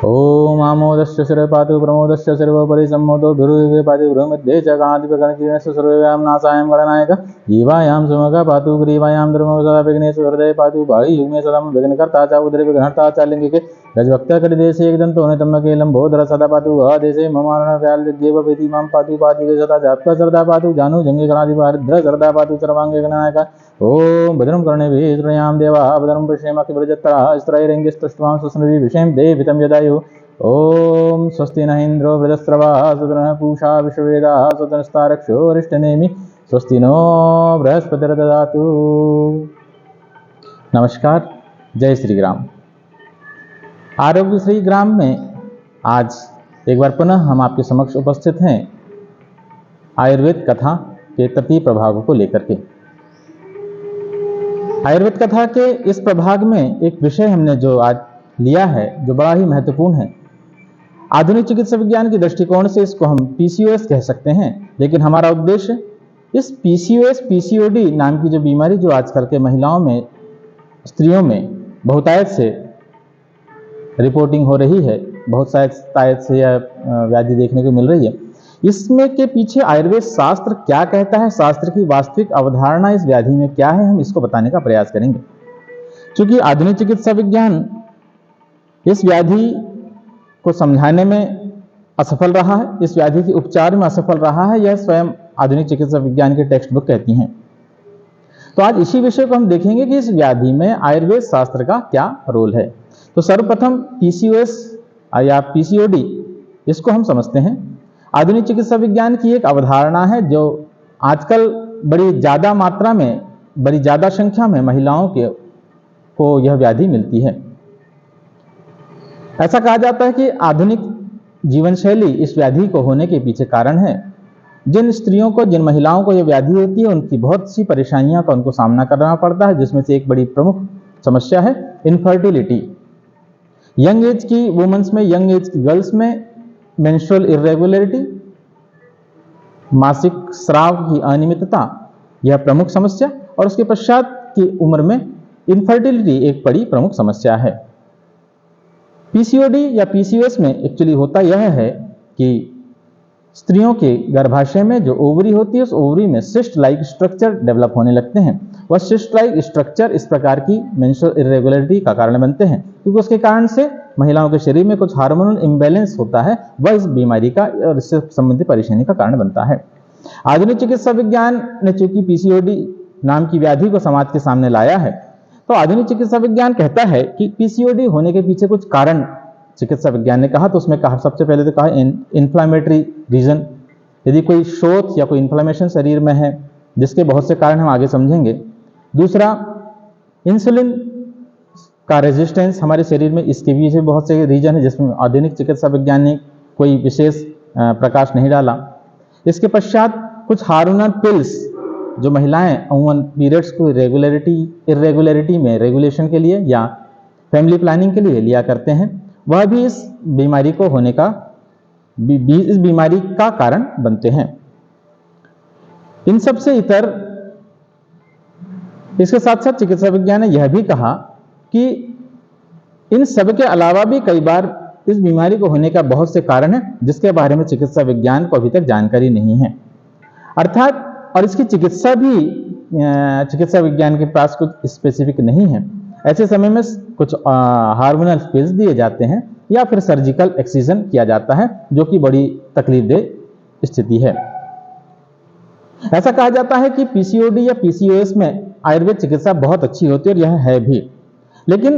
ओम आमोदस्य शिर पातु प्रमोदस्य सर्वोपरि सम्मोदो भिरुवे पातु भ्रमध्ये च गणाधिपगणकीर्णस्य सर्वव्याम नासायं गणनायक जीवायां सुमग पातु ग्रीवायां धर्मो सदा विघ्नेश हृदय पातु भाई युग्मे सदा विघ्नकर्ता च उदरे विघ्नहर्ता च लिंगिके गजभक्त कटिदेशे एकदन्तो नितम्बके लंबोदर सदा पातु अदेशे ममारण व्याल देव प्रीति मां पातु पातु सदा जात्वा सरदा पातु जानु जंगे गणाधिपरिद्र सरदा पातु सर्वांगे गणनायक ओम भद्रं कर्णेभिः शृणुयाम देवा भद्रं पश्येमाक्षिभिर्जत्राः स्त्रैरङ्गिस्तुष्ट्वां सुस्मभिः विषेम देवितं यदायुः ओम स्वस्ति न इंद्रो वृधस्रवाः स्वस्ति नः पूषा विश्ववेदाः स्वस्ति नस्तारक्षो अरिष्टनेमि स्वस्ति नो बृहस्पतिर्दधातु। नमस्कार, जय श्री राम। आरोग्य श्री ग्राम में आज एक बार पुनः हम आपके समक्ष उपस्थित हैं आयुर्वेद कथा के तृतीय प्रभागों को लेकर के। आयुर्वेद कथा के इस प्रभाग में एक विषय हमने जो आज लिया है जो बड़ा ही महत्वपूर्ण है। आधुनिक चिकित्सा विज्ञान के दृष्टिकोण से इसको हम पीसीओएस कह सकते हैं, लेकिन हमारा उद्देश्य इस पीसीओएस पीसीओडी नाम की जो बीमारी जो आजकल के महिलाओं में, स्त्रियों में बहुतायत से रिपोर्टिंग हो रही है, बहुत शायद से यह व्याधि देखने को मिल रही है, इसमें के पीछे आयुर्वेद शास्त्र क्या कहता है, शास्त्र की वास्तविक अवधारणा इस व्याधि में क्या है, हम इसको बताने का प्रयास करेंगे। क्योंकि आधुनिक चिकित्सा विज्ञान इस व्याधि को समझाने में असफल रहा है, इस व्याधि के उपचार में असफल रहा है, यह स्वयं आधुनिक चिकित्सा विज्ञान के टेक्स्ट बुक कहती हैं। तो आज इसी विषय को हम देखेंगे कि इस व्याधि में आयुर्वेद शास्त्र का क्या रोल है। तो सर्वप्रथम पीसीओएस या पीसीओडी इसको हम समझते हैं। आधुनिक चिकित्सा विज्ञान की एक अवधारणा है जो आजकल बड़ी ज़्यादा मात्रा में, बड़ी ज़्यादा संख्या में महिलाओं को यह व्याधि मिलती है। ऐसा कहा जाता है कि आधुनिक जीवन शैली इस व्याधि को होने के पीछे कारण है। जिन स्त्रियों को, जिन महिलाओं को यह व्याधि होती है, उनकी बहुत सी परेशानियों का उनको सामना करना पड़ता है, जिसमें से एक बड़ी प्रमुख समस्या है इनफर्टिलिटी। यंग एज की वुमेन्स में, यंग एज की गर्ल्स में मेंस्ट्रुअल इरेगुलरिटी, मासिक स्राव की अनियमितता, यह प्रमुख समस्या, और उसके पश्चात की उम्र में इनफर्टिलिटी एक बड़ी प्रमुख समस्या है। पीसीओडी या पीसीओएस में एक्चुअली होता यह है कि स्त्रियों के गर्भाशय में जो ओवरी होती है, उस ओवरी में सिस्ट लाइक स्ट्रक्चर डेवलप होने लगते हैं। वह सिस्ट लाइक स्ट्रक्चर इस प्रकार की मेंस्ट्रुअल इरेगुलरिटी का कारण बनते हैं, क्योंकि उसके कारण से महिलाओं के शरीर में कुछ हार्मोनल इम्बैलेंस होता है, वह इस बीमारी का और इससे संबंधित परेशानी का कारण बनता है। आधुनिक चिकित्सा विज्ञान ने चूंकि पीसीओडी नाम की व्याधि को समाज के सामने लाया है, तो आधुनिक चिकित्सा विज्ञान कहता है कि पीसीओडी होने के पीछे कुछ कारण चिकित्सा विज्ञान ने कहा। तो उसमें कहा, सबसे पहले तो कहा इन्फ्लामेटरी रीजन, यदि कोई शोथ या कोई इन्फ्लामेशन शरीर में है, जिसके बहुत से कारण हम आगे समझेंगे। दूसरा, इंसुलिन का रेजिस्टेंस हमारे शरीर में, इसके भी बहुत से रीजन है जिसमें आधुनिक चिकित्सा विज्ञान ने कोई विशेष प्रकाश नहीं डाला। इसके पश्चात कुछ हार्मोनल पिल्स जो महिलाएं अमूमन पीरियड्स को इरेगुलरिटी में रेगुलेशन के लिए या फैमिली प्लानिंग के लिए लिया करते हैं, वह भी इस बीमारी को होने का, इस बीमारी का कारण बनते हैं। इन सब से इतर, इसके साथ साथ चिकित्सा विज्ञान ने यह भी कहा कि इन सब के अलावा भी कई बार इस बीमारी को होने का बहुत से कारण हैं, जिसके बारे में चिकित्सा विज्ञान को अभी तक जानकारी नहीं है। अर्थात, और इसकी चिकित्सा भी चिकित्सा विज्ञान के पास कुछ स्पेसिफिक नहीं है। ऐसे समय में कुछ हार्मोनल पिल्स दिए जाते हैं या फिर सर्जिकल एक्सीजन किया जाता है, जो कि बड़ी तकलीफदेह स्थिति है। ऐसा कहा जाता है कि पीसीओडी या पीसीओएस में आयुर्वेद चिकित्सा बहुत अच्छी होती है, और यह है भी। लेकिन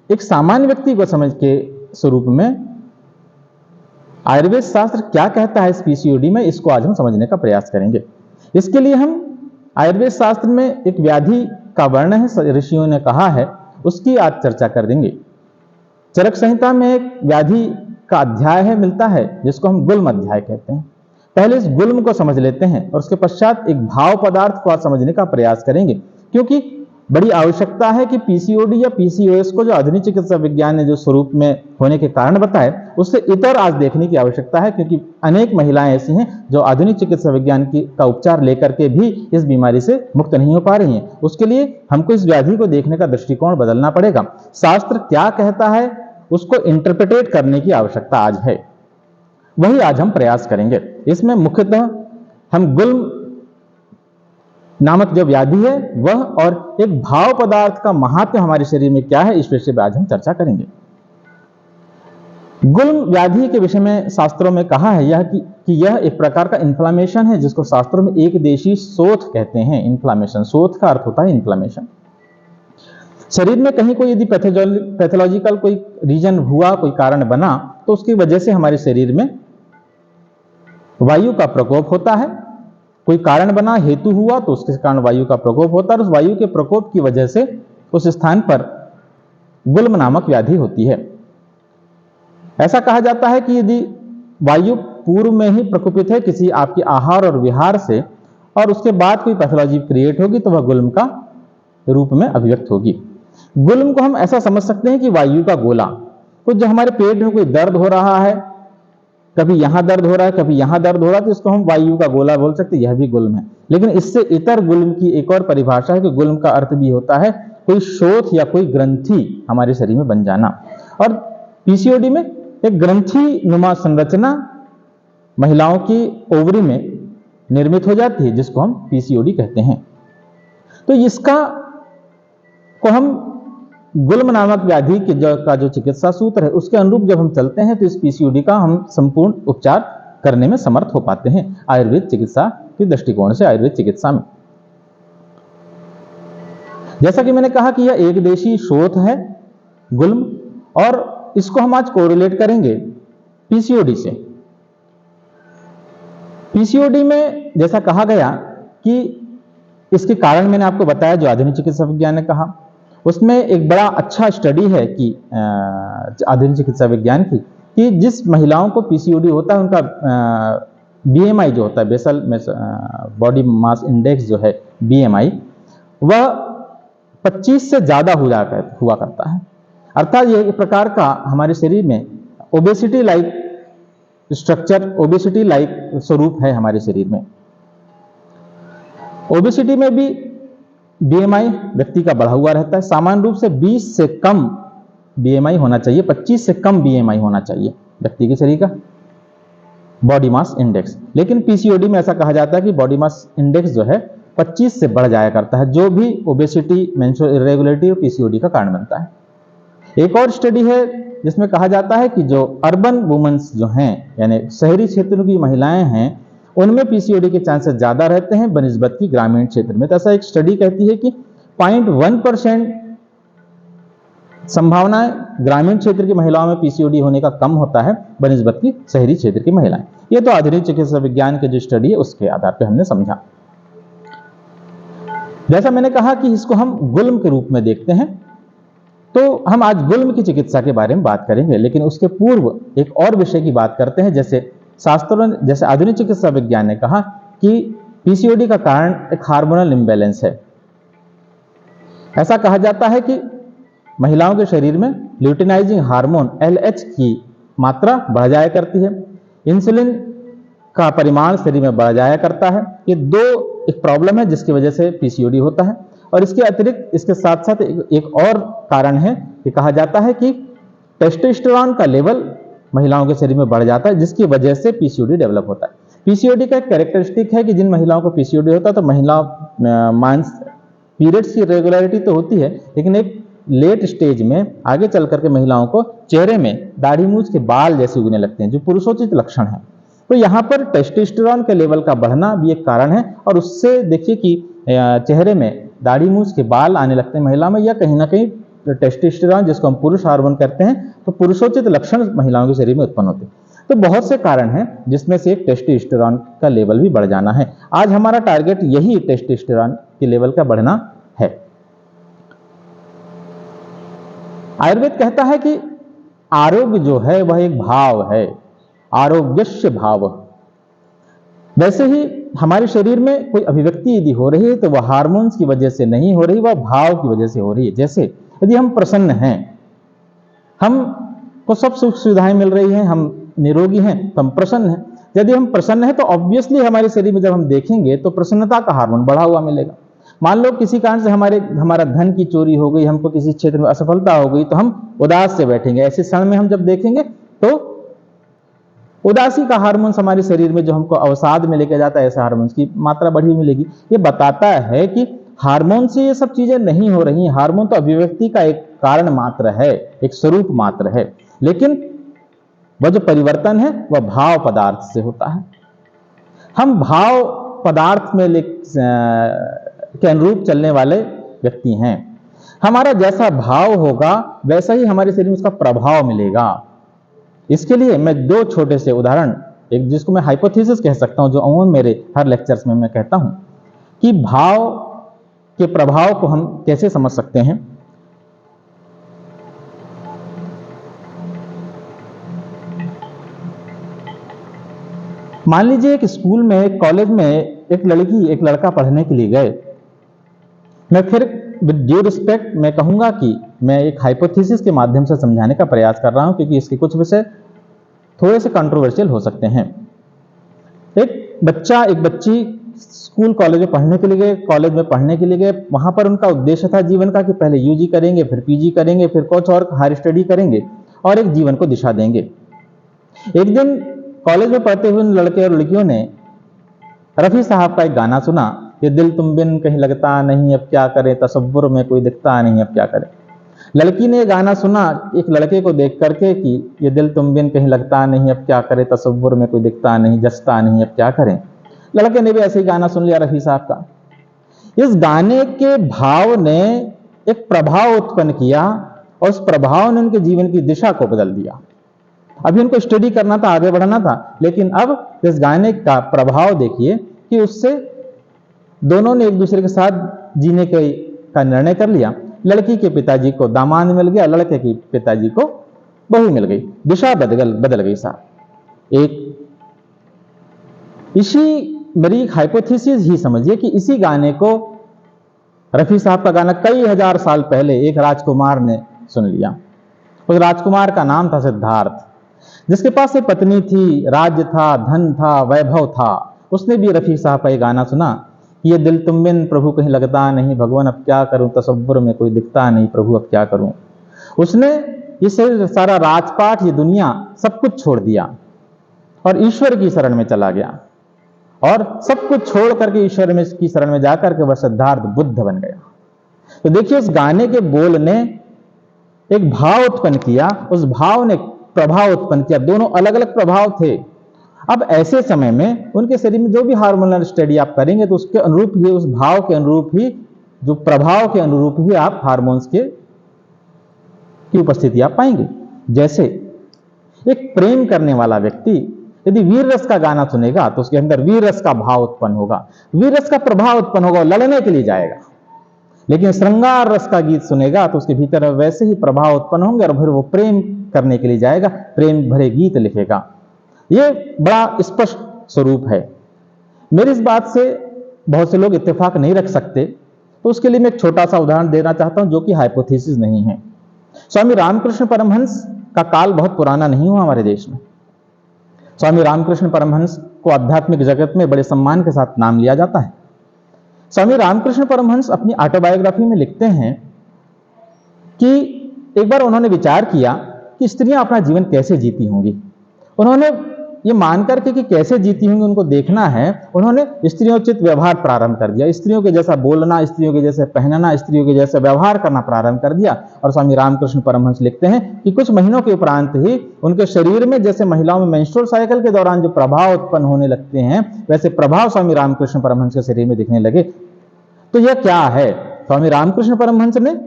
एक सामान्य व्यक्ति को समझ के स्वरूप में आयुर्वेद शास्त्र क्या कहता है इस पीसीओडी में, इसको आज हम समझने का प्रयास करेंगे। इसके लिए हम आयुर्वेद शास्त्र में एक व्याधि का वर्णन है, ऋषियों ने कहा है, उसकी आज चर्चा कर देंगे। चरक संहिता में एक व्याधि का अध्याय है, मिलता है, जिसको हम गुल्म अध्याय कहते हैं। पहले इस गुल्म को समझ लेते हैं और उसके पश्चात एक भाव पदार्थ को आज समझने का प्रयास करेंगे, क्योंकि बड़ी आवश्यकता है कि पीसीओडी या पीसीओएस को जो आधुनिक चिकित्सा विज्ञान ने जो स्वरूप में होने के कारण बताए, उससे इतर आज देखने की आवश्यकता है, क्योंकि अनेक महिलाएं ऐसी हैं जो आधुनिक चिकित्सा विज्ञान का उपचार लेकर के भी इस बीमारी से मुक्त नहीं हो पा रही हैं। उसके लिए हमको इस व्याधि को देखने का दृष्टिकोण बदलना पड़ेगा। शास्त्र क्या कहता है उसको इंटरप्रेटेट करने की आवश्यकता आज है। वही आज हम प्रयास करेंगे। इसमें मुख्यतः हम गुल्म नामक जो व्याधि है वह और एक भाव पदार्थ का महात्म्य हमारे शरीर में क्या है, इस विषय पर आज हम चर्चा करेंगे। गुल्म व्याधि के विषय में शास्त्रों में कहा है यह कि यह एक प्रकार का इन्फ्लामेशन है, जिसको शास्त्रों में एक देशी शोथ कहते हैं। इन्फ्लामेशन, शोथ का अर्थ होता है इन्फ्लामेशन। शरीर में कहीं कोई यदि पैथोलॉजिकल कोई रीजन हुआ, कोई कारण बना, तो उसकी वजह से हमारे शरीर में वायु का प्रकोप होता है। कोई कारण बना, हेतु हुआ, तो उसके कारण वायु का प्रकोप होता है, और उस वायु के प्रकोप की वजह से उस स्थान पर गुल्म नामक व्याधि होती है। ऐसा कहा जाता है कि यदि वायु पूर्व में ही प्रकोपित है किसी आपके आहार और विहार से, और उसके बाद कोई पैथोलॉजी क्रिएट होगी, तो वह गुल्म का रूप में अभिव्यक्त होगी। गुल्म को हम ऐसा समझ सकते हैं कि वायु का गोला। तो जो हमारे पेट में कोई दर्द हो रहा है, कभी यहां दर्द हो रहा है, कभी यहां दर्द हो रहा है, तो इसको हम वायु का गोला बोल सकते हैं, यह भी गुल्म है। लेकिन इससे इतर गुल्म की एक और परिभाषा है कि गुल्म का अर्थ भी होता है कोई शोथ या कोई ग्रंथि हमारे शरीर में बन जाना। और पीसीओडी में एक ग्रंथि नुमा संरचना महिलाओं की ओवरी में निर्मित हो जाती है, जिसको हम पीसीओडी कहते हैं। तो इसका को हम गुल्म नामक व्याधि के जो चिकित्सा सूत्र है उसके अनुरूप जब हम चलते हैं, तो इस पीसीओडी का हम संपूर्ण उपचार करने में समर्थ हो पाते हैं आयुर्वेद चिकित्सा के दृष्टिकोण से, आयुर्वेद चिकित्सा में। जैसा कि मैंने कहा कि यह एक देशी शोथ है गुल्म, और इसको हम आज कोरिलेट करेंगे पीसीओडी से। पीसीओडी में जैसा कहा गया कि इसके कारण मैंने आपको बताया, जो आधुनिक चिकित्सा विज्ञान ने कहा, उसमें एक बड़ा अच्छा स्टडी है कि आधुनिक चिकित्सा विज्ञान की, कि जिस महिलाओं को पीसीओडी होता है उनका बीएमआई जो होता है, बेसल बॉडी मास इंडेक्स जो है बीएमआई, वह 25 से ज्यादा हुआ करता है। अर्थात यह एक प्रकार का हमारे शरीर में obesity like structure, obesity like स्वरूप है हमारे शरीर में। ओबेसिटी में भी बीएमआई व्यक्ति का बढ़ा हुआ रहता है। सामान्य रूप से 20 से कम बीएमआई होना चाहिए, 25 से कम बीएमआई होना चाहिए व्यक्ति के शरीर का बॉडी मास इंडेक्स। लेकिन पीसीओडी में ऐसा कहा जाता है कि बॉडी मास इंडेक्स जो है 25 से बढ़ जाया करता है, जो भी ओबेसिटी, मेंस्ट्रुअल इरेगुलरिटी और पीसीओडी का कारण बनता है। एक और स्टडी है जिसमें कहा जाता है कि जो अर्बन वुमेन्स जो हैं, यानी शहरी क्षेत्र की महिलाएं हैं, उनमें पीसीओडी के चांसेस ज्यादा रहते हैं बनिस्बत की ग्रामीण क्षेत्र में। तो ऐसा एक स्टडी कहती है कि 0.1% संभावना ग्रामीण क्षेत्र की महिलाओं में पीसीओडी होने का कम होता है बनिस्बत की शहरी क्षेत्र की महिलाएं। ये तो आधुनिक चिकित्सा विज्ञान के जो स्टडी है उसके आधार पर हमने समझा। जैसा मैंने कहा कि इसको हम गुल्म के रूप में देखते हैं, तो हम आज गुल्म की चिकित्सा के बारे में बात करेंगे। लेकिन उसके पूर्व एक और विषय की बात करते हैं। जैसे आधुनिक चिकित्सा विज्ञान ने कहा कि पीसीओडी का कारण एक हार्मोनल इंबैलेंस है। ऐसा कहा जाता है कि महिलाओं के शरीर में ल्यूटिनाइजिंग हार्मोन LH की मात्रा बढ़ जाया करती है, इंसुलिन का परिमाण शरीर में बढ़ जाया करता है। ये दो एक प्रॉब्लम है जिसकी वजह से पीसीओडी होता है। और इसके अतिरिक्त इसके साथ साथ एक और कारण है कि कहा जाता है कि टेस्टोस्टेरोन का लेवल महिलाओं के शरीर में बढ़ जाता है, जिसकी वजह से पीसीओडी डेवलप होता है। पीसीओडी का एक कैरेक्टरिस्टिक है कि जिन महिलाओं को पीसीओडी होता है, तो महिला पीरियड्स की रेगुलरिटी तो होती है, लेकिन एक लेट स्टेज में आगे चल करके महिलाओं को चेहरे में दाढ़ी मूंछ के बाल जैसे उगने लगते हैं, जो पुरुषोचित लक्षण है। तो यहाँ पर टेस्टोस्टेरोन के लेवल का बढ़ना भी एक कारण है, और उससे देखिए कि चेहरे में दाढ़ी मूंछ के बाल आने लगते हैं महिला में, या कहीं ना कहीं टेस्टोस्टेरोन जिसको हम पुरुष हार्मोन कहते हैं, तो पुरुषोचित लक्षण महिलाओं के शरीर में उत्पन्न होते हैं। तो बहुत से कारण हैं जिसमें से एक टेस्टोस्टेरोन का लेवल भी बढ़ जाना है। आज हमारा टारगेट यही टेस्टोस्टेरोन के लेवल का बढ़ना है। आयुर्वेद कहता है कि आरोग्य जो है वह एक भाव है, आरोग्यस्य भाव। वैसे ही हमारे शरीर में कोई अभिव्यक्ति यदि हो रही है तो वह हार्मोन्स की वजह से नहीं हो रही, वह भाव की वजह से हो रही है। जैसे यदि हम प्रसन्न हैं, हमको सब सुख सुविधाएं मिल रही हैं, हम निरोगी हैं, तो हम प्रसन्न हैं। यदि हम प्रसन्न हैं तो ऑब्वियसली हमारे शरीर में जब हम देखेंगे तो प्रसन्नता का हार्मोन बढ़ा हुआ मिलेगा। मान लो किसी कारण से हमारा धन की चोरी हो गई, हमको किसी क्षेत्र में असफलता हो गई, तो हम उदास से बैठेंगे। ऐसे क्षण में हम जब देखेंगे तो उदासी का हार्मोन्स हमारे शरीर में जो हमको अवसाद में लेके जाता है, ऐसे हार्मोन्स की मात्रा बढ़ी मिलेगी। ये बताता है कि हार्मोन से ये सब चीजें नहीं हो रही। हार्मोन तो अभिव्यक्ति का एक कारण मात्र है, एक स्वरूप मात्र है, लेकिन वह जो परिवर्तन है वह भाव पदार्थ से होता है। हम भाव पदार्थ में के अनुरूप चलने वाले व्यक्ति हैं। हमारा जैसा भाव होगा वैसा ही हमारे शरीर में उसका प्रभाव मिलेगा। इसके लिए मैं दो छोटे से उदाहरण, एक जिसको मैं हाइपोथेसिस कह सकता हूं, जो अमूमन मेरे हर लेक्चर्स में मैं कहता हूं कि भाव के प्रभाव को हम कैसे समझ सकते हैं। मान लीजिए एक स्कूल में, एक कॉलेज में एक लड़की एक लड़का पढ़ने के लिए गए। मैं फिर विद ड्यू रिस्पेक्ट मैं कहूंगा कि मैं एक हाइपोथेसिस के माध्यम से समझाने का प्रयास कर रहा हूं, क्योंकि इसके कुछ विषय थोड़े से कंट्रोवर्शियल हो सकते हैं। एक बच्चा एक बच्ची स्कूल कॉलेज में पढ़ने के लिए गए, कॉलेज में पढ़ने के लिए गए। वहां पर उनका उद्देश्य था जीवन का कि पहले यूजी करेंगे, फिर पीजी करेंगे, फिर कुछ और हायर स्टडी करेंगे और एक जीवन को दिशा देंगे। एक दिन कॉलेज में पढ़ते हुए लड़के और लड़कियों ने रफी साहब का एक गाना सुना, ये दिल तुम बिन कहीं लगता नहीं, अब क्या करें, तसव्वुर में कोई दिखता नहीं, अब क्या करें। लड़की ने गाना सुना एक लड़के को देख करके कि ये दिल तुम बिन कहीं लगता नहीं, अब क्या करें, तसव्वुर में कोई दिखता नहीं, जचता नहीं, अब क्या करें। लड़के ने भी ऐसे ही गाना सुन लिया रफी साहब का। इस गाने के भाव ने एक प्रभाव उत्पन्न किया और उस प्रभाव ने उनके जीवन की दिशा को बदल दिया। अभी उनको स्टडी करना था, आगे बढ़ना था, लेकिन अब इस गाने का प्रभाव देखिए कि उससे दोनों ने एक दूसरे के साथ जीने का निर्णय कर लिया। लड़की के पिताजी को दामाद मिल गया, लड़के के पिताजी को बहू मिल गई, दिशा बदल गई साहब। एक इसी मेरी हाइपोथेसिस ही समझिए कि इसी गाने को रफी साहब का गाना कई हजार साल पहले एक राजकुमार ने सुन लिया। उस राजकुमार का नाम था सिद्धार्थ, जिसके पास एक पत्नी थी, राज्य था, धन था, वैभव था। उसने भी रफी साहब का ये गाना सुना, ये दिल तुम बिन प्रभु कहीं लगता नहीं, भगवान अब क्या करूं, तसव्वुर में कोई दिखता नहीं, प्रभु अब क्या करूं। उसने ये सारा राजपाट, ये दुनिया सब कुछ छोड़ दिया और ईश्वर की शरण में चला गया, और सब कुछ छोड़ करके ईश्वर की शरण में जाकर के वह सिद्धार्थ बुद्ध बन गया। तो देखिए उस गाने के बोल ने एक भाव उत्पन्न किया, उस भाव ने प्रभाव उत्पन्न किया। दोनों अलग अलग प्रभाव थे। अब ऐसे समय में उनके शरीर में जो भी हार्मोनल स्टडी आप करेंगे तो उसके अनुरूप ही, उस भाव के अनुरूप ही, जो प्रभाव के अनुरूप ही आप हार्मोन्स की उपस्थिति आप पाएंगे। जैसे एक प्रेम करने वाला व्यक्ति यदि वीर रस का गाना सुनेगा तो उसके अंदर वीर रस का भाव उत्पन्न होगा, वीर रस का प्रभाव उत्पन्न होगा, लड़ने के लिए जाएगा। लेकिन श्रृंगार रस का गीत सुनेगा तो उसके भीतर वैसे ही प्रभाव उत्पन्न होंगे और फिर वो प्रेम करने के लिए जाएगा, प्रेम भरे गीत लिखेगा। ये बड़ा स्पष्ट स्वरूप है। मेरी इस बात से बहुत से लोग इत्तेफाक नहीं रख सकते, तो उसके लिए मैं एक छोटा सा उदाहरण देना चाहता हूं जो कि हाइपोथेसिस नहीं है। स्वामी रामकृष्ण परमहंस का काल बहुत पुराना नहीं हुआ हमारे देश में। स्वामी रामकृष्ण परमहंस को आध्यात्मिक जगत में बड़े सम्मान के साथ नाम लिया जाता है। स्वामी रामकृष्ण परमहंस अपनी ऑटोबायोग्राफी में लिखते हैं कि एक बार उन्होंने विचार किया कि स्त्रियां अपना जीवन कैसे जीती होंगी। उन्होंने ये मानकर के कि कैसे जीती होंगी उनको देखना है, उन्होंने स्त्रियोचित व्यवहार प्रारंभ कर दिया। स्त्रियों के जैसा बोलना, स्त्रियों के जैसे पहनना, स्त्रियों के जैसे व्यवहार करना प्रारंभ कर दिया। और स्वामी रामकृष्ण परमहंस लिखते हैं कि कुछ महीनों के उपरांत ही उनके शरीर में जैसे महिलाओं में मेंस्ट्रुअल साइकिल के दौरान जो प्रभाव उत्पन्न होने लगते हैं, वैसे प्रभाव स्वामी रामकृष्ण परमहंस के शरीर में दिखने लगे। तो यह क्या है? स्वामी रामकृष्ण परमहंस ने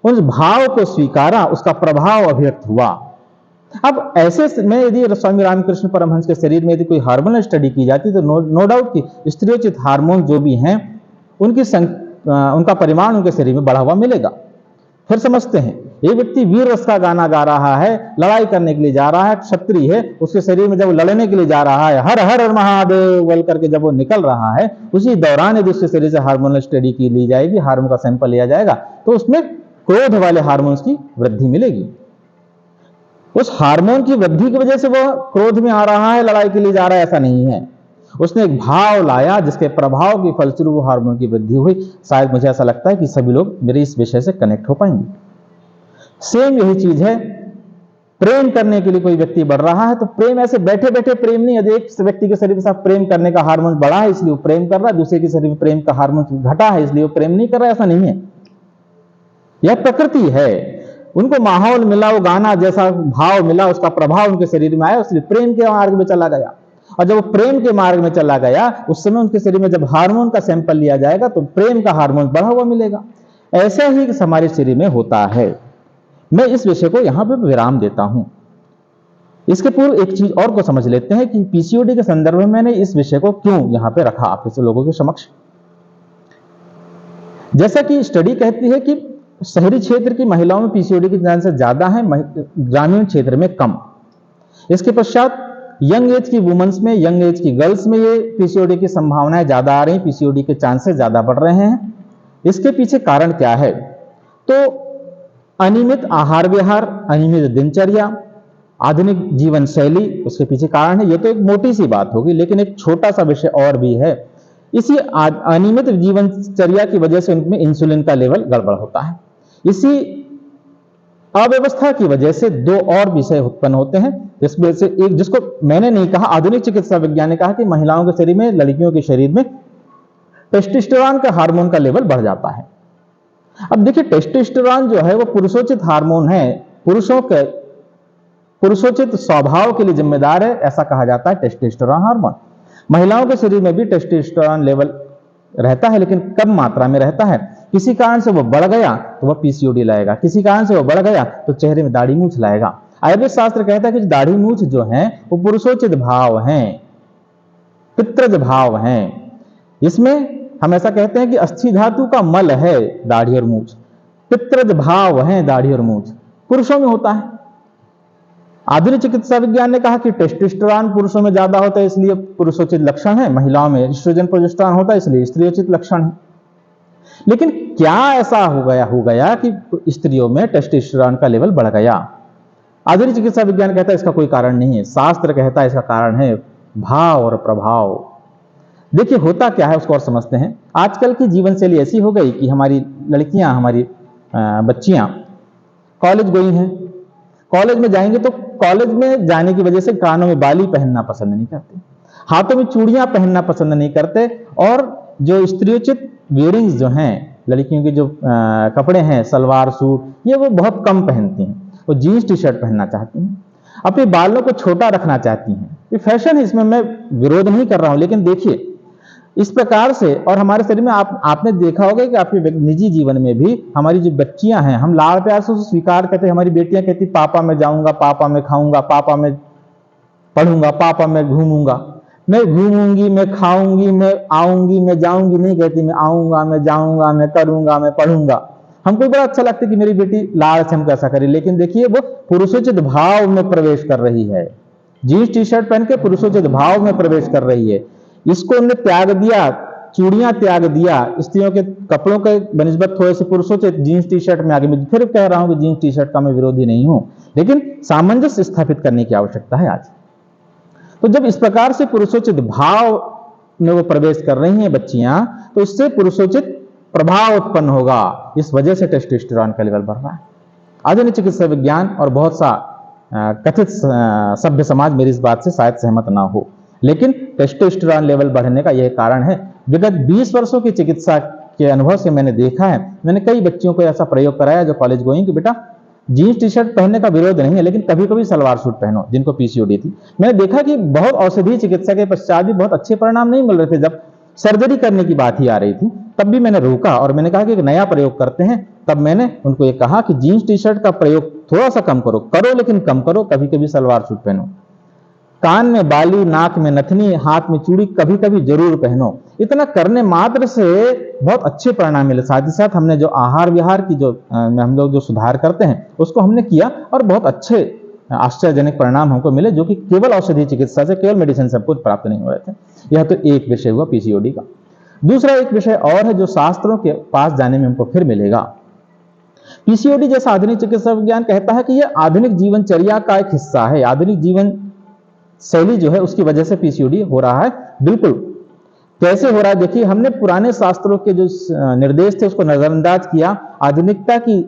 उस भाव को स्वीकारा, उसका प्रभाव अभिव्यक्त हुआ। अब ऐसे में यदि स्वामी रामकृष्ण परमहंस के शरीर में यदि कोई हार्मोनल स्टडी की जाती तो नो डाउट कि स्त्रियोचित हार्मोन जो भी हैं उनका परिमाण उनके शरीर में बढ़ा हुआ मिलेगा। फिर समझते हैं, ये व्यक्ति वीर रस का गाना गा रहा है, लड़ाई करने के लिए जा रहा है, क्षत्रिय है, उसके शरीर में जब लड़ने के लिए जा रहा है, हर हर महादेव बोल करके जब वो निकल रहा है, उसी दौरान यदि उसके शरीर से हार्मोनल स्टडी की ली जाएगी, हार्मोन का सैंपल लिया जाएगा, तो उसमें क्रोध वाले हार्मोन्स की वृद्धि मिलेगी। उस हार्मोन की वृद्धि की वजह से वह क्रोध में आ रहा है, लड़ाई के लिए जा रहा है, ऐसा नहीं है। उसने एक भाव लाया जिसके प्रभाव के फलस्वरूप हार्मोन की वृद्धि हुई। शायद मुझे ऐसा लगता है कि सभी लोग मेरे इस विषय से कनेक्ट हो पाएंगे। सेम यही चीज है, प्रेम करने के लिए कोई व्यक्ति बढ़ रहा है तो प्रेम ऐसे बैठे बैठे प्रेम नहीं है। एक व्यक्ति के शरीर के साथ प्रेम करने का हार्मोन बढ़ा है इसलिए वो प्रेम कर रहा है, दूसरे के शरीर में प्रेम का हार्मोन घटा है इसलिए वो प्रेम नहीं कर रहा है, ऐसा नहीं है। यह प्रकृति है, उनको माहौल मिला, वो गाना जैसा भाव मिला, उसका प्रभाव उनके शरीर में आया, इसलिए प्रेम के मार्ग में चला गया। और जब वो प्रेम के मार्ग में चला गया उस समय उनके शरीर में जब हार्मोन का सैंपल लिया जाएगा तो प्रेम का हार्मोन बढ़ा हुआ मिलेगा। ऐसा ही हमारे शरीर में होता है। मैं इस विषय को यहां पर विराम देता हूं। इसके पूर्व एक चीज और को समझ लेते हैं कि पीसीओडी के संदर्भ में मैंने इस विषय को क्यों यहां पे रखा आप जैसे लोगों के समक्ष। जैसा कि स्टडी कहती है कि शहरी क्षेत्र की महिलाओं में पीसीओडी की चांसेस ज्यादा है, ग्रामीण क्षेत्र में कम। इसके पश्चात यंग एज की वुमेन्स में, यंग एज की गर्ल्स में ये पीसीओडी की संभावनाएं ज्यादा आ रही, पीसीओडी के चांसेस ज्यादा बढ़ रहे हैं। इसके पीछे कारण क्या है? तो अनियमित आहार विहार, अनियमित दिनचर्या, आधुनिक जीवन शैली उसके पीछे कारण है। ये तो एक मोटी सी बात होगी, लेकिन एक छोटा सा विषय और भी है। इसी अनियमित जीवनचर्या की वजह से उनमें इंसुलिन का लेवल गड़बड़ होता है। इसी अव्यवस्था की वजह से दो और विषय उत्पन्न होते हैं, जिसमें से एक जिसको मैंने नहीं कहा, आधुनिक चिकित्सा विज्ञान ने कहा कि महिलाओं के शरीर में, लड़कियों के शरीर में टेस्टोस्टेरोन का हार्मोन का लेवल बढ़ जाता है। अब देखिए, टेस्टोस्टेरोन जो है वो पुरुषोचित हार्मोन है, पुरुषोचित स्वभाव के लिए जिम्मेदार है, ऐसा कहा जाता है टेस्टोस्टेरोन हार्मोन। महिलाओं के शरीर में भी टेस्टोस्टेरोन लेवल रहता है, लेकिन कम मात्रा में रहता है। किसी कारण से वो बढ़ गया तो वह पीसीओडी लाएगा, किसी कारण से वो बढ़ गया तो चेहरे में दाढ़ी मूंछ लाएगा। आयुर्वेद शास्त्र कहता है कि दाढ़ी मूंछ जो है वो पुरुषोचित भाव हैं, पितृज भाव हैं। इसमें हम ऐसा कहते हैं कि अस्थि धातु का मल है दाढ़ी और मूंछ, पितृज भाव हैं दाढ़ी और मूंछ, पुरुषों में होता है। आधुनिक चिकित्सा विज्ञान ने कहा कि टेस्टोस्टेरोन पुरुषों में ज्यादा होता है इसलिए पुरुषोचित लक्षण है, महिलाओं में एस्ट्रोजन प्रोजेस्टेरोन होता है इसलिए स्त्रियोचित लक्षण है। लेकिन क्या ऐसा हो गया कि स्त्रियों में टेस्टोस्टेरोन का लेवल बढ़ गया? आधुनिक चिकित्सा विज्ञान कहता है इसका कोई कारण नहीं है, शास्त्र कहता है इसका कारण है भाव और प्रभाव। देखिए होता क्या है उसको और समझते हैं। आजकल की जीवन शैली ऐसी हो गई कि हमारी लड़कियां, हमारी बच्चियां कॉलेज गई हैं, कॉलेज में जाएंगे तो कॉलेज में जाने की वजह से कानों में बाली पहनना पसंद नहीं करते, हाथों में चूड़ियां पहनना पसंद नहीं करते, और जो स्त्रियोचित वियरिंग्स जो हैं, लड़कियों के जो कपड़े हैं, सलवार सूट, ये वो बहुत कम पहनती हैं। वो जीन्स टी शर्ट पहनना चाहती हैं, अपने बालों को छोटा रखना चाहती हैं। ये फैशन है, इसमें मैं विरोध नहीं कर रहा हूं, लेकिन देखिए इस प्रकार से, और हमारे शरीर में आपने देखा होगा कि आपके निजी जीवन में भी हमारी जो बच्चियां हैं, हम लाड़ प्यार से स्वीकार करते हैं। हमारी बेटियां कहती पापा मैं जाऊंगा, पापा मैं खाऊंगा, पापा मैं पढ़ूंगा, पापा मैं घूमूंगा, मैं घूमूंगी, मैं खाऊंगी, मैं आऊंगी, मैं जाऊंगी नहीं कहती, मैं आऊंगा, मैं जाऊंगा, मैं करूंगा, मैं पढ़ूंगा। हमको बड़ा अच्छा लगता है कि मेरी बेटी लाड़ से हमको ऐसा करे, लेकिन देखिए वो पुरुषोचित भाव में प्रवेश कर रही है, जीन्स टी शर्ट पहन के पुरुषोचित भाव में प्रवेश कर रही है। इसको उन्होंने त्याग दिया, चूड़ियां त्याग दिया, स्त्रियों के कपड़ों के बनिस्बत थोड़े से पुरुषोचित जीन्स टी शर्ट में आगे। मैं फिर कह रहा हूं कि जीन्स टी शर्ट का मैं विरोधी नहीं हूं, लेकिन सामंजस्य स्थापित करने की आवश्यकता है आज। तो जब इस प्रकार से पुरुषोचित भाव में वो प्रवेश कर रही हैं बच्चियां, तो इससे पुरुषोचित प्रभाव उत्पन्न होगा। इस वजह से टेस्टोस्टेरोन का लेवल बढ़ रहा है। आधुनिक चिकित्सा विज्ञान और बहुत सा कथित सभ्य समाज मेरी इस बात से शायद सहमत ना हो, लेकिन टेस्टोस्टेरोन लेवल बढ़ने का यह कारण है। विगत 20 वर्षों की चिकित्सा के अनुभव से मैंने देखा है, मैंने कई बच्चियों को ऐसा प्रयोग कराया जो कॉलेज गोइंग कि बेटा जीन्स टी शर्ट पहनने का विरोध नहीं है, लेकिन कभी कभी सलवार सूट पहनो, जिनको पीसीओडी थी। मैंने देखा कि बहुत औषधि चिकित्सा के पश्चात भी बहुत अच्छे परिणाम नहीं मिल रहे थे। जब सर्जरी करने की बात ही आ रही थी तब भी मैंने रोका और मैंने कहा कि एक नया प्रयोग करते हैं। तब मैंने उनको ये कहा कि जीन्स टी शर्ट का प्रयोग थोड़ा सा कम करो लेकिन कम करो, कभी कभी सलवार सूट पहनो, कान में बाली, नाक में नथनी, हाथ में चूड़ी कभी कभी जरूर पहनो। इतना करने मात्र से बहुत अच्छे परिणाम मिले। साथ ही साथ हमने जो आहार विहार की जो हम लोग जो सुधार करते हैं उसको हमने किया और बहुत अच्छे आश्चर्यजनक परिणाम हमको मिले, जो कि केवल औषधि चिकित्सा से, केवल मेडिसिन से कुछ प्राप्त नहीं हो रहे थे। यह तो एक विषय हुआ पीसीओडी का। दूसरा एक विषय और है जो शास्त्रों के पास जाने में हमको फिर मिलेगा। पीसीओडी जैसा आधुनिक चिकित्सा विज्ञान कहता है कि यह आधुनिक जीवनचर्या का एक हिस्सा है। आधुनिक जीवन शैली जो है उसकी वजह से पीसीओडी हो रहा है। बिल्कुल कैसे हो रहा है देखिए, हमने पुराने शास्त्रों के जो निर्देश थे उसको नजरअंदाज किया, आधुनिकता की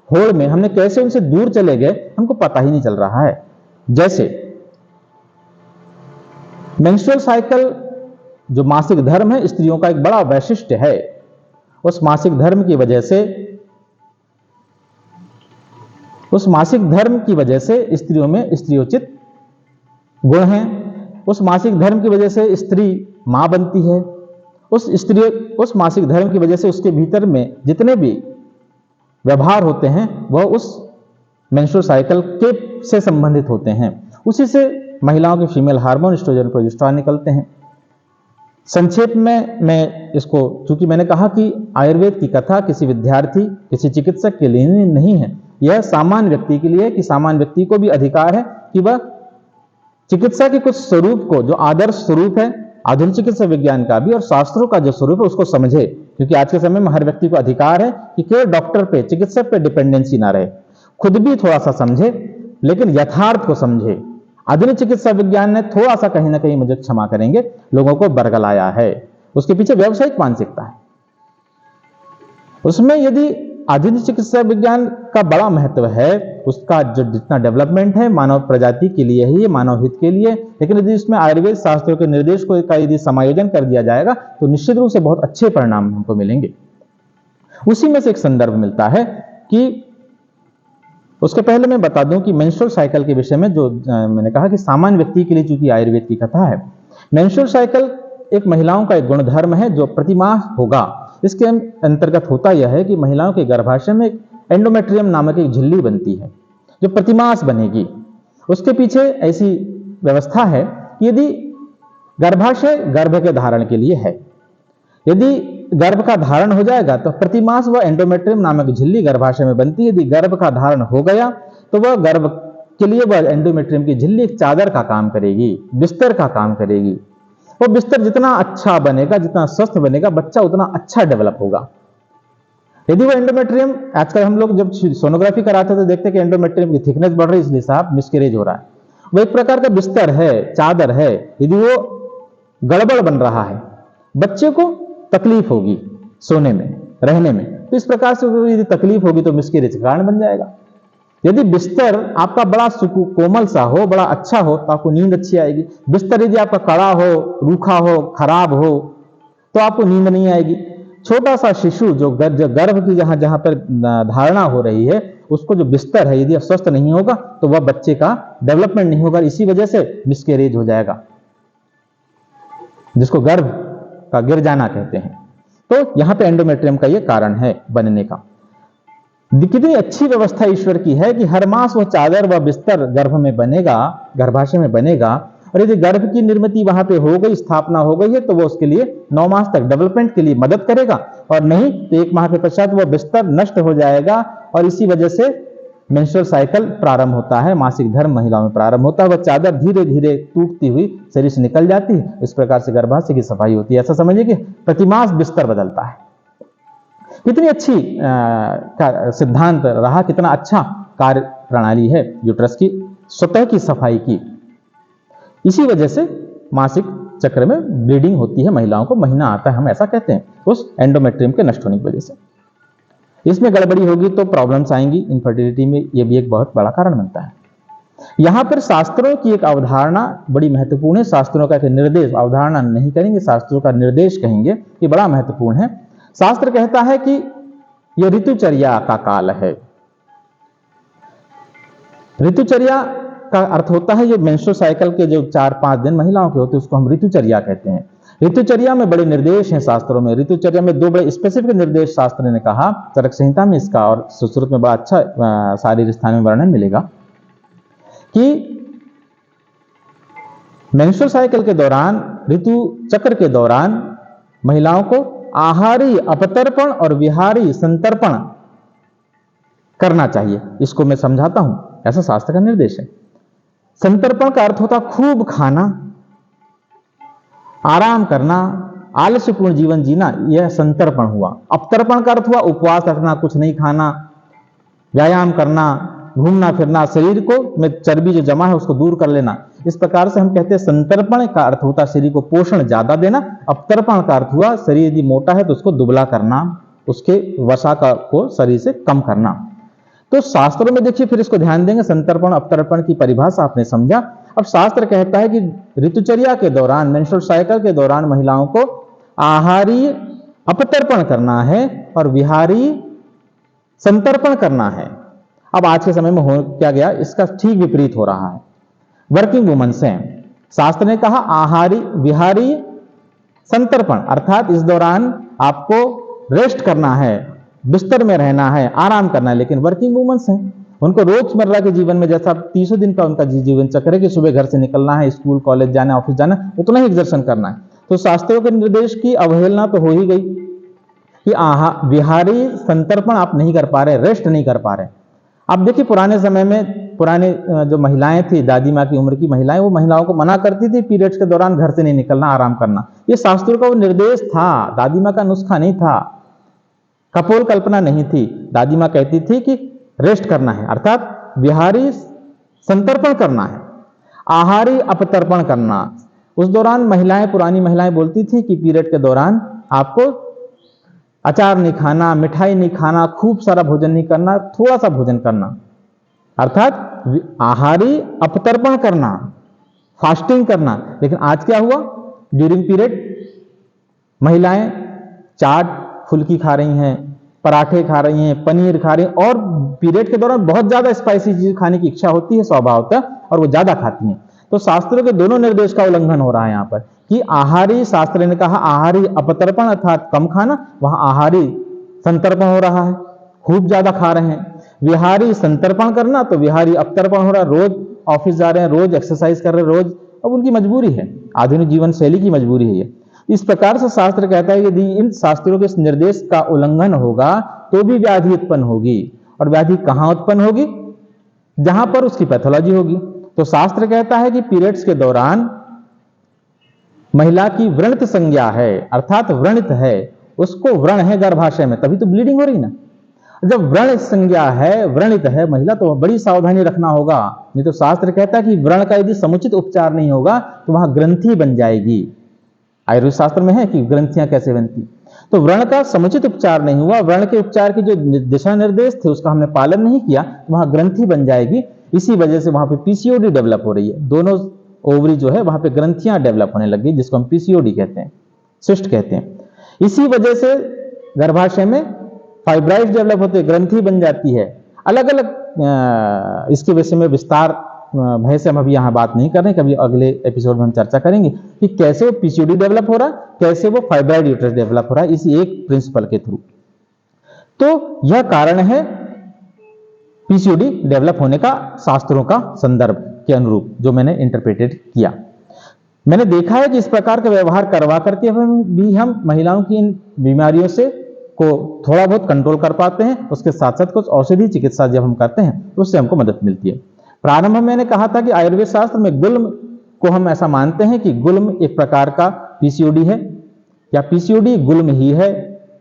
होड़ में हमने कैसे उनसे दूर चले गए हमको पता ही नहीं चल रहा है। जैसे मेंस्ट्रुअल साइकिल जो मासिक धर्म है स्त्रियों का एक बड़ा वैशिष्ट्य है। उस मासिक धर्म की वजह से स्त्रियों में स्त्रियोचित गुण हैं। उस मासिक धर्म की वजह से स्त्री मां बनती है। उस मासिक धर्म की वजह से उसके भीतर में जितने भी व्यवहार होते हैं वह उस मेंस्ट्रुअल साइकिल के से संबंधित होते हैं। उसी से महिलाओं के फीमेल हार्मोन एस्ट्रोजन प्रोजेस्टेरोन निकलते हैं। संक्षेप में मैं इसको, चूंकि मैंने कहा कि आयुर्वेद की कथा किसी विद्यार्थी किसी चिकित्सक के लिए नहीं है, यह सामान्य व्यक्ति के लिए, कि सामान्य व्यक्ति को भी अधिकार है कि वह चिकित्सा के कुछ स्वरूप को, जो आदर्श स्वरूप है आधुनिक चिकित्सा विज्ञान का भी और शास्त्रों का जो स्वरूप है उसको समझे। क्योंकि आज के समय में हर व्यक्ति को अधिकार है कि केवल डॉक्टर पे, चिकित्सक पे डिपेंडेंसी ना रहे, खुद भी थोड़ा सा समझे लेकिन यथार्थ को समझे। आधुनिक चिकित्सा विज्ञान ने थोड़ा सा कहीं ना कहीं, मुझे क्षमा करेंगे, लोगों को बरगलाया है। उसके पीछे व्यावसायिक मानसिकता है। उसमें यदि आधुनिक चिकित्सा विज्ञान का बड़ा महत्व है, उसका जो जितना डेवलपमेंट है मानव प्रजाति के लिए ही, मानव हित के लिए, लेकिन यदि इसमें आयुर्वेद शास्त्रों के निर्देश को का यदि समायोजन कर दिया जाएगा तो निश्चित रूप से बहुत अच्छे परिणाम हमको मिलेंगे। उसी में से एक संदर्भ मिलता है कि उसके पहले मैं बता दूं कि मेंस्ट्रुअल साइकिल के विषय में जो मैंने कहा कि सामान्य व्यक्ति के लिए चूंकि आयुर्वेद की कथा है, मेंस्ट्रुअल साइकिल एक महिलाओं का एक गुणधर्म है जो प्रतिमास होगा। इसके अंतर्गत होता यह है कि महिलाओं के गर्भाशय में एक एंडोमेट्रियम नामक एक झिल्ली बनती है जो प्रतिमास बनेगी। उसके पीछे ऐसी व्यवस्था है कि यदि गर्भाशय गर्भ के धारण के लिए है, यदि गर्भ का धारण हो जाएगा तो प्रतिमास वह एंडोमेट्रियम नामक झिल्ली गर्भाशय में बनती है। यदि गर्भ का धारण हो गया तो वह गर्भ के लिए वह एंडोमेट्रियम की झिल्ली एक चादर का काम करेगी, बिस्तर का काम करेगी। वो बिस्तर जितना अच्छा बनेगा, जितना स्वस्थ बनेगा, बच्चा उतना अच्छा डेवलप होगा। यदि वो एंडोमेट्रियम, आजकल हम लोग जब सोनोग्राफी कराते हैं तो देखते हैं कि एंडोमेट्रियम की थिकनेस बढ़ रही है, इसलिए साहब मिसकैरेज हो रहा है। वो एक प्रकार का बिस्तर है, चादर है। यदि वो गड़बड़ बन रहा है, बच्चे को तकलीफ होगी सोने में, रहने में, तो इस प्रकार से यदि तकलीफ होगी तो मिसकैरेज का कारण बन जाएगा। यदि बिस्तर आपका बड़ा कोमल सा हो, बड़ा अच्छा हो, तो आपको नींद अच्छी आएगी। बिस्तर यदि आपका कड़ा हो, रूखा हो, खराब हो, तो आपको नींद नहीं आएगी। छोटा सा शिशु जो गर्भ की जहां जहां पर धारणा हो रही है, उसको जो बिस्तर है यदि स्वस्थ नहीं होगा तो वह बच्चे का डेवलपमेंट नहीं होगा। इसी वजह से मिसकैरेज हो जाएगा, जिसको गर्भ का गिर जाना कहते हैं। तो यहां पे एंडोमेट्रियम का यह कारण है बनने का। कितनी अच्छी व्यवस्था ईश्वर की है कि हर मास वह चादर, वह बिस्तर गर्भ में बनेगा, गर्भाशय में बनेगा। और यदि गर्भ की निर्मिति वहां पे हो गई, स्थापना हो गई है, तो वो उसके लिए 9 मास तक डेवलपमेंट के लिए मदद करेगा। और नहीं तो 1 माह के पश्चात वह बिस्तर नष्ट हो जाएगा। और इसी वजह से मेंस्ट्रुअल साइकिल प्रारंभ होता है, मासिक धर्म महिलाओं में प्रारंभ होता है। वह चादर धीरे धीरे टूटती हुई शरीर से निकल जाती है। इस प्रकार से गर्भाशय की सफाई होती है। ऐसा समझिए कि प्रतिमास बिस्तर बदलता है। कितनी अच्छी सिद्धांत रहा, कितना अच्छा कार्य प्रणाली है यूट्रस की स्वतः की सफाई की। इसी वजह से मासिक चक्र में ब्लीडिंग होती है, महिलाओं को महीना आता है, हम ऐसा कहते हैं, उस एंडोमेट्रियम के नष्ट होने की वजह से। इसमें गड़बड़ी होगी तो प्रॉब्लम्स आएंगी, इनफर्टिलिटी में यह भी एक बहुत बड़ा कारण बनता है। यहां पर शास्त्रों की एक अवधारणा बड़ी महत्वपूर्ण है। शास्त्रों का एक निर्देश, अवधारणा नहीं कहेंगे, शास्त्रों का निर्देश कहेंगे, ये बड़ा महत्वपूर्ण है। शास्त्र कहता है कि यह ऋतुचर्या का काल है। ऋतुचर्या का अर्थ होता है ये मेंस्ट्रुअल साइकिल के जो 4-5 दिन महिलाओं के होते हैं उसको हम ऋतुचर्या कहते हैं। ऋतुचर्या में बड़े निर्देश हैं शास्त्रों में। ऋतुचर्या में 2 बड़े स्पेसिफिक निर्देश शास्त्र ने कहा, चरक संहिता में इसका और सुश्रुत में बड़ा अच्छा सारी स्थान में वर्णन मिलेगा कि मेंस्ट्रुअल साइकिल के दौरान, ऋतु चक्र के दौरान महिलाओं को आहारी अपतर्पण और विहारी संतर्पण करना चाहिए। इसको मैं समझाता हूं, ऐसा शास्त्र का निर्देश है। संतर्पण का अर्थ होता खूब खाना, आराम करना, आलस्यपूर्ण जीवन जीना, यह संतर्पण हुआ। अपतर्पण का अर्थ हुआ उपवास रखना, कुछ नहीं खाना, व्यायाम करना, घूमना फिरना, शरीर को में चर्बी जो जमा है उसको दूर कर लेना। इस प्रकार से हम कहते हैं संतर्पण का अर्थ होता है शरीर को पोषण ज्यादा देना, अवतर्पण का अर्थ हुआ शरीर यदि मोटा है तो उसको दुबला करना, उसके वसा को शरीर से कम करना। तो शास्त्रों में देखिए फिर इसको ध्यान देंगे, संतर्पण अवतर्पण की परिभाषा आपने समझा। अब शास्त्र कहता है कि ऋतुचर्या के दौरान, मेंस्ट्रुअल साइकिल के दौरान महिलाओं को आहारी अपतर्पण करना है और विहारी संतर्पण करना है। अब आज के समय में हो क्या गया, इसका ठीक विपरीत हो रहा है। वर्किंग वुमन से शास्त्र ने कहा आहारी विहारी संतर्पण, अर्थात इस दौरान आपको रेस्ट करना है, बिस्तर में रहना है, आराम करना है। लेकिन वर्किंग वुमन्स हैं, उनको रोजमर्रा के जीवन में जैसा 30 दिन का उनका जीवन चक्र है कि सुबह घर से निकलना है, स्कूल कॉलेज जाना, ऑफिस जाना, उतना ही एक्सर्शन करना है। तो शास्त्रों के निर्देश की अवहेलना तो हो ही गई कि विहारी संतर्पण आप नहीं कर पा रहे, रेस्ट नहीं कर पा रहे। अब देखिए पुराने समय में पुराने जो महिलाएं थी, दादी माँ की उम्र की महिलाएं, वो महिलाओं को मना करती थी पीरियड्स के दौरान घर से नहीं निकलना, आराम करना। ये शास्त्रों का वो निर्देश था, दादी माँ का नुस्खा नहीं था, कपोल कल्पना नहीं थी। दादी माँ कहती थी कि रेस्ट करना है, अर्थात विहारी संतर्पण करना है, आहारी अपतर्पण करना। उस दौरान महिलाएं, पुरानी महिलाएं बोलती थी कि पीरियड के दौरान आपको अचार नहीं खाना, मिठाई नहीं खाना, खूब सारा भोजन नहीं करना, थोड़ा सा भोजन करना, अर्थात आहारी अपतर्पण करना, फास्टिंग करना। लेकिन आज क्या हुआ, ड्यूरिंग पीरियड महिलाएं चाट फुल्की खा रही हैं, पराठे खा रही हैं, पनीर खा रही हैं, और पीरियड के दौरान बहुत ज्यादा स्पाइसी चीज खाने की इच्छा होती है स्वभावतः, और वो ज्यादा खाती हैं। तो शास्त्रों के दोनों निर्देश का उल्लंघन हो रहा है यहाँ पर कि आहारी, शास्त्र ने कहा आहारी अपतर्पण अर्थात कम खाना, वहां आहारी संतर्पण हो रहा है, खूब ज्यादा खा रहे हैं। विहारी संतर्पण करना तो विहारी अपतर्पण हो रहा है, रोज ऑफिस जा रहे हैं, रोज एक्सरसाइज कर रहे हैं, रोज, अब उनकी मजबूरी है, आधुनिक जीवन शैली की मजबूरी है ये। इस प्रकार से शास्त्र कहता है यदि इन शास्त्रों के निर्देश का उल्लंघन होगा तो भी व्याधि उत्पन्न होगी। और व्याधि कहां उत्पन्न होगी, जहां पर उसकी पैथोलॉजी होगी। तो शास्त्र कहता है कि पीरियड्स के दौरान महिला की व्रणित संज्ञा है, अर्थात व्रणित है, उसको व्रण है गर्भाशय में, तभी तो ब्लीडिंग हो रही ना। जब व्रण संज्ञा है, व्रणित है महिला, तो बड़ी सावधानी रखना होगा। नहीं तो शास्त्र कहता है कि व्रण का यदि समुचित उपचार नहीं होगा तो वहां ग्रंथि बन जाएगी। आयुर्वेद शास्त्र में है कि ग्रंथियां कैसे बनती। तो व्रण का समुचित उपचार नहीं हुआ, व्रण के उपचार की जो दिशा निर्देश थे उसका हमने पालन नहीं किया, तो वहां ग्रंथि बन जाएगी। इसी वजह से वहां पे पीसीओडी डेवलप हो रही है, दोनों ओवरी जो है वहां पे ग्रंथियां डेवलप होने लगी, जिसको हम पीसीओडी कहते हैं, सिस्ट कहते हैं। इसी वजह से गर्भाशय में फाइब्राइड डेवलप होते, ग्रंथि बन जाती है। अलग अलग इसके विषय में विस्तार भय से हम अभी यहाँ बात नहीं कर रहे, कभी अगले एपिसोड में हम चर्चा करेंगे कि कैसे वो पीसीओडी डेवलप हो रहा है, कैसे वो फाइब्राइड यूट्रस डेवलप हो रहा है, इसी एक प्रिंसिपल के थ्रू। तो यह कारण है पीसीओडी डेवलप होने का शास्त्रों का संदर्भ के अनुरूप जो मैंने इंटरप्रेटेड किया। मैंने देखा है कि इस प्रकार का व्यवहार करवा करके भी हम महिलाओं की इन बीमारियों से को थोड़ा बहुत कंट्रोल कर पाते हैं। उसके साथ साथ कुछ औषधि चिकित्सा जब हम करते हैं तो उससे हमको मदद मिलती है। प्रारंभ में मैंने कहा था कि आयुर्वेद शास्त्र में गुल्म को हम ऐसा मानते हैं कि गुल्म एक प्रकार का पीसीओडी है, या पीसीओडी गुल्म ही है,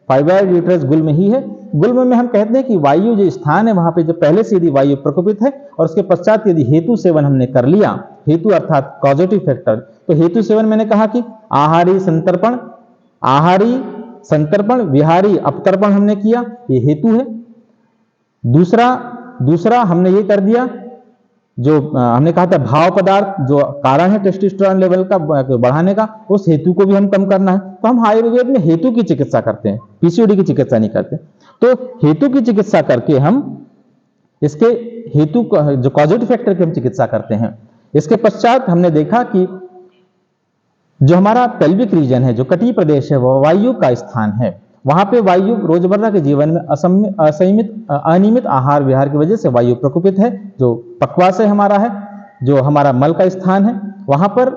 फाइब्राइड यूट्रस गुल्म ही है। गुल्म में हम कहते हैं कि वायु जो स्थान है वहां पे जब पहले से यदि वायु प्रकोपित है और उसके पश्चात यदि हेतु सेवन हमने कर लिया, हेतु अर्थात कॉजेटिव फैक्टर, तो हेतु सेवन मैंने कहा कि आहारी संतर्पण विहारी अपतर्पण हमने किया, ये हेतु है। दूसरा हमने ये कर दिया, जो हमने कहा था भाव पदार्थ जो कारण है टेस्टोस्टेरोन लेवल का बढ़ाने का, उस हेतु को भी हम कम करना है। तो हम आयुर्वेद में हेतु की चिकित्सा करते हैं, पीसीओडी की चिकित्सा नहीं करते। तो हेतु की चिकित्सा करके हम इसके हेतु जो कॉजेटिव फैक्टर की हम चिकित्सा करते हैं। इसके पश्चात हमने देखा कि जो हमारा पेल्विक रीजन है, जो कटी प्रदेश है, वह वायु का स्थान है। वहां पे वायु रोजमर्रा के जीवन में अनियमित आहार विहार की वजह से वायु प्रकोपित है। जो पक्वाशय हमारा है, जो हमारा मल का स्थान है, वहां पर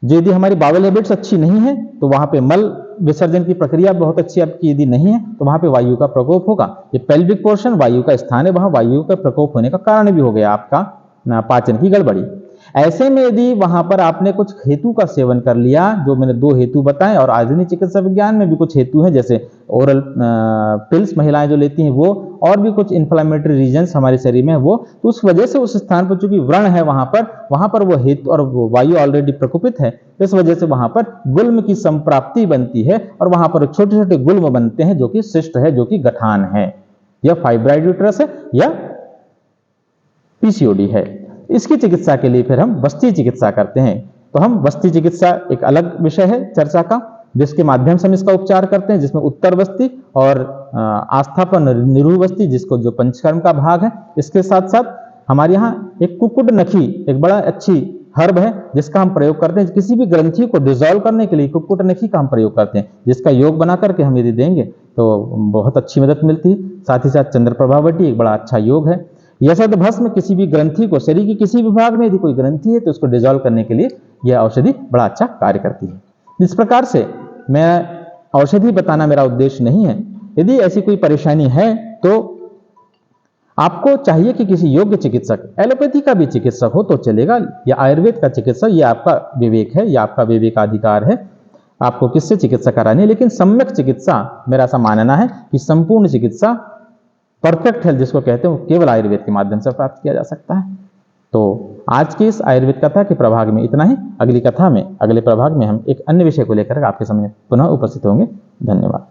यदि हमारी बावल हैबिट्स अच्छी नहीं है तो वहां पे मल विसर्जन की प्रक्रिया बहुत अच्छी आपकी यदि नहीं है तो वहां पे वायु का प्रकोप होगा। ये पेल्विक पोर्शन वायु का स्थान है, वहां वायु का प्रकोप होने का कारण भी हो गया आपका पाचन की गड़बड़ी। ऐसे में यदि वहां पर आपने कुछ हेतु का सेवन कर लिया, जो मैंने 2 हेतु बताए, और आधुनिक चिकित्सा विज्ञान में भी कुछ हेतु हैं, जैसे ओरल पिल्स महिलाएं जो लेती हैं वो, और भी कुछ इन्फ्लेमेटरी रीजन्स हमारे शरीर में है वो, तो उस वजह से उस स्थान पर चूंकि व्रण है वहां पर वो हेतु और वो वायु ऑलरेडी प्रकोपित है, इस वजह से वहां पर गुल्म की संप्राप्ति बनती है और वहां पर छोटे छोटे गुल्म बनते हैं जो कि सिस्ट है, जो कि गठान है, या फाइब्राइड यूट्रस है, या पीसीओडी है। इसकी चिकित्सा के लिए फिर हम वस्ती चिकित्सा करते हैं। तो हम वस्ती चिकित्सा एक अलग विषय है चर्चा का, जिसके माध्यम से हम इसका उपचार करते हैं, जिसमें उत्तर वस्ती और आस्थापन निरूह वस्ती, जिसको जो पंचकर्म का भाग है, इसके साथ साथ हमारे यहाँ एक कुकुट नखी एक बड़ा अच्छी हर्ब है जिसका हम प्रयोग करते हैं। किसी भी ग्रंथि को डिसॉल्व करने के लिए कुकुट नखी का हम प्रयोग करते हैं, जिसका योग बना करके हम यदि देंगे तो बहुत अच्छी मदद मिलती है। साथ ही साथ चंद्रप्रभावटी एक बड़ा अच्छा योग है। यशद भस्म किसी भी ग्रंथि को, शरीर की किसी विभाग में यदि कोई ग्रंथि है तो उसको डिसॉल्व करने के लिए यह औषधि बड़ा अच्छा कार्य करती है। इस प्रकार से मैं औषधि बताना मेरा उद्देश्य नहीं है। यदि ऐसी कोई परेशानी है तो आपको चाहिए कि किसी योग्य चिकित्सक, एलोपैथी का भी चिकित्सक हो तो चलेगा, या आयुर्वेद का चिकित्सक, ये आपका विवेक है, या आपका विवेकाधिकार है आपको किससे चिकित्सा करानी है। लेकिन सम्यक चिकित्सा, मेरा ऐसा मानना है कि संपूर्ण चिकित्सा, परफेक्ट हेल्थ जिसको कहते हैं, वो केवल आयुर्वेद के माध्यम से प्राप्त किया जा सकता है। तो आज की इस आयुर्वेद कथा के प्रभाग में इतना ही। अगली कथा में, अगले प्रभाग में हम एक अन्य विषय को लेकर आपके सामने पुनः उपस्थित होंगे। धन्यवाद।